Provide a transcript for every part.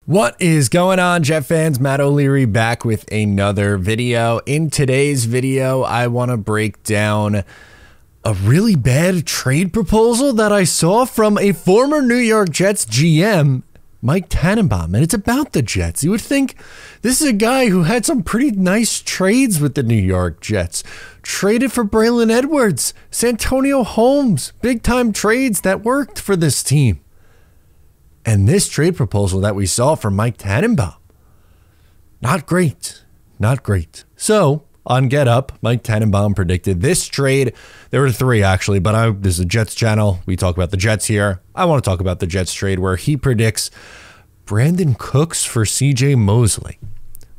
What is going on, Jet fans? Matt O'Leary back with another video. In today's video, I want to break down a really bad trade proposal that I saw from a former New York Jets GM, Mike Tannenbaum, and it's about the Jets. You would think this is a guy who had some pretty nice trades with the New York Jets. Traded for Braylon Edwards, Santonio Holmes, big-time trades that worked for this team. And this trade proposal that we saw from Mike Tannenbaum, not great, not great. So on Get Up, Mike Tannenbaum predicted this trade. There were three actually, but this is a Jets channel. We talk about the Jets here. I want to talk about the Jets trade where he predicts Brandon Cooks for CJ Mosley.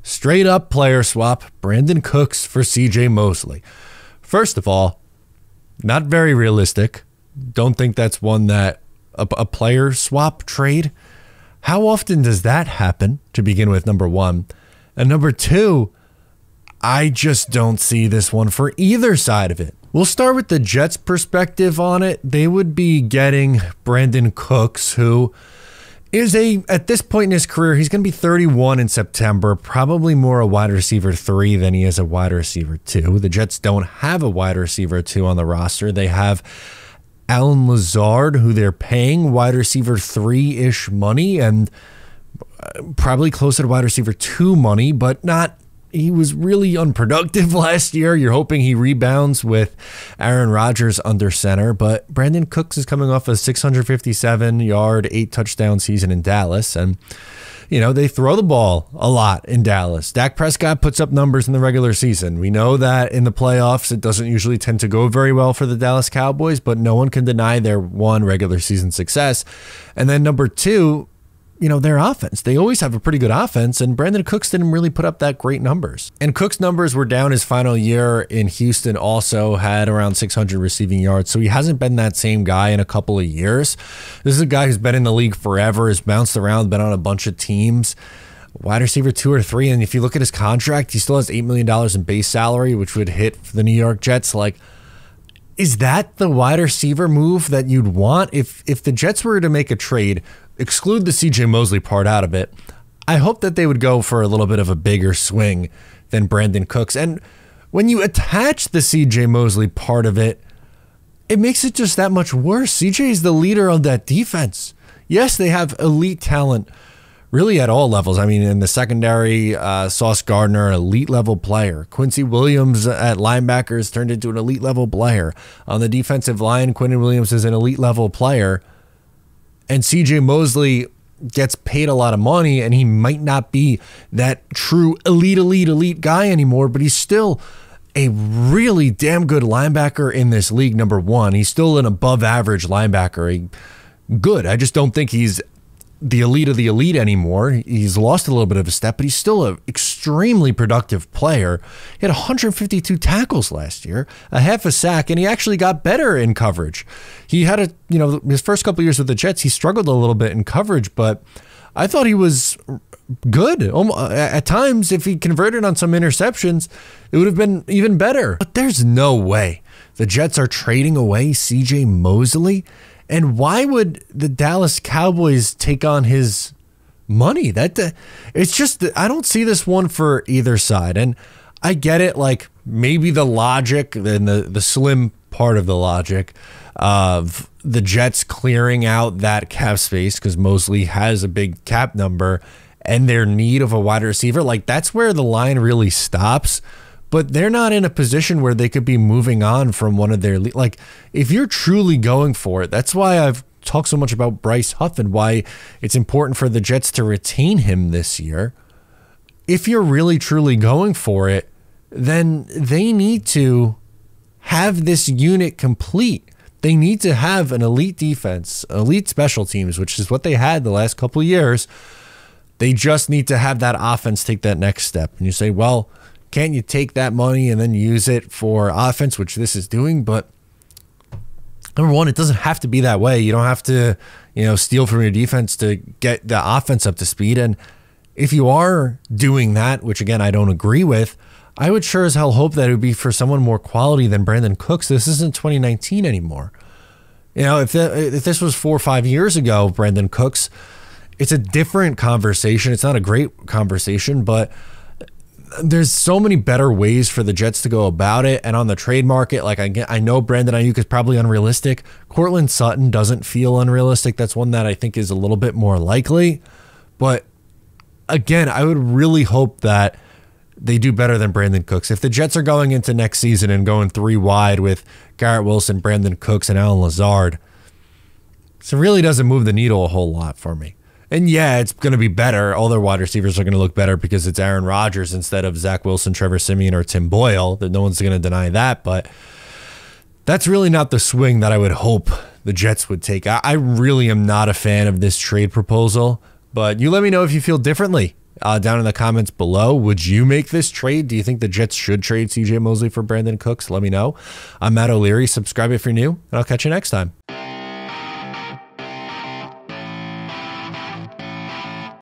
Straight up player swap, Brandon Cooks for CJ Mosley. First of all, not very realistic. Don't think that's one that a player swap trade. How often does that happen, to begin with, number one? And number two, I just don't see this one for either side of it. We'll start with the Jets' perspective on it. They would be getting Brandon Cooks, who is at this point in his career, he's going to be 31 in September, probably more a wide receiver 3 than he is a wide receiver 2. The Jets don't have a wide receiver 2 on the roster. They have Allen Lazard, who they're paying wide receiver 3-ish money and probably closer to wide receiver 2 money, but not. He was really unproductive last year. You're hoping he rebounds with Aaron Rodgers under center, but Brandon Cooks is coming off a 657-yard, 8-touchdown season in Dallas, and you know, they throw the ball a lot in Dallas. Dak Prescott puts up numbers in the regular season. We know that in the playoffs, it doesn't usually tend to go very well for the Dallas Cowboys, but no one can deny their one regular season success. And then number two, you know, their offense. They always have a pretty good offense, and Brandon Cooks didn't really put up that great numbers. And Cooks' numbers were down his final year in Houston, also had around 600 receiving yards, so he hasn't been that same guy in a couple of years. This is a guy who's been in the league forever, has bounced around, been on a bunch of teams, wide receiver 2 or 3, and if you look at his contract, he still has $8 million in base salary, which would hit for the New York Jets. Like, is that the wide receiver move that you'd want? If the Jets were to make a trade, exclude the CJ Mosley part out of it, I hope that they would go for a little bit of a bigger swing than Brandon Cooks. And when you attach the CJ Mosley part of it, it makes it just that much worse. CJ is the leader of that defense. Yes, they have elite talent really at all levels. I mean, in the secondary, Sauce Gardner, elite level player. Quincy Williams at linebackers turned into an elite level player. On the defensive line, Quinton Williams is an elite level player. And CJ Mosley gets paid a lot of money, and he might not be that true elite guy anymore, but he's still a really damn good linebacker in this league, number one. He's still an above average linebacker. Good. I just don't think he's the elite of the elite anymore. He's lost a little bit of a step, but he's still an extremely productive player. He had 152 tackles last year, a half a sack, and he actually got better in coverage. He had his first couple of years with the Jets, he struggled a little bit in coverage, but I thought he was good. At times, if he converted on some interceptions, it would have been even better. But there's no way the Jets are trading away CJ Mosley. And why would the Dallas Cowboys take on his money? It's just, I don't see this one for either side. And I get it, like maybe the logic and the slim part of the logic of the Jets clearing out that cap space because Mosley has a big cap number and their need of a wide receiver, like that's where the line really stops. But they're not in a position where they could be moving on from one of their, like, if you're truly going for it, that's why I've talked so much about Bryce Huff and why it's important for the Jets to retain him this year. If you're really truly going for it, then they need to have this unit complete. They need to have an elite defense, elite special teams, which is what they had the last couple of years. They just need to have that offense take that next step. And you say, well, can't you take that money and then use it for offense, which this is doing? But number one, it doesn't have to be that way. You don't have to, steal from your defense to get the offense up to speed. And if you are doing that, which again, I don't agree with, I would sure as hell hope that it would be for someone more quality than Brandon Cooks. This isn't 2019 anymore. If this was 4 or 5 years ago, Brandon Cooks, it's a different conversation. It's not a great conversation, but there's so many better ways for the Jets to go about it. And on the trade market, like I know Brandon Ayuk is probably unrealistic. Courtland Sutton doesn't feel unrealistic. That's one that I think is a little bit more likely. But again, I would really hope that they do better than Brandon Cooks. If the Jets are going into next season and going 3 wide with Garrett Wilson, Brandon Cooks, and Allen Lazard, so it really doesn't move the needle a whole lot for me. And yeah, it's going to be better. All their wide receivers are going to look better because it's Aaron Rodgers instead of Zach Wilson, Trevor Siemian, or Tim Boyle. That no one's going to deny that. But that's really not the swing that I would hope the Jets would take. I really am not a fan of this trade proposal. But you let me know if you feel differently down in the comments below. Would you make this trade? Do you think the Jets should trade CJ Mosley for Brandon Cooks? Let me know. I'm Matt O'Leary. Subscribe if you're new, and I'll catch you next time.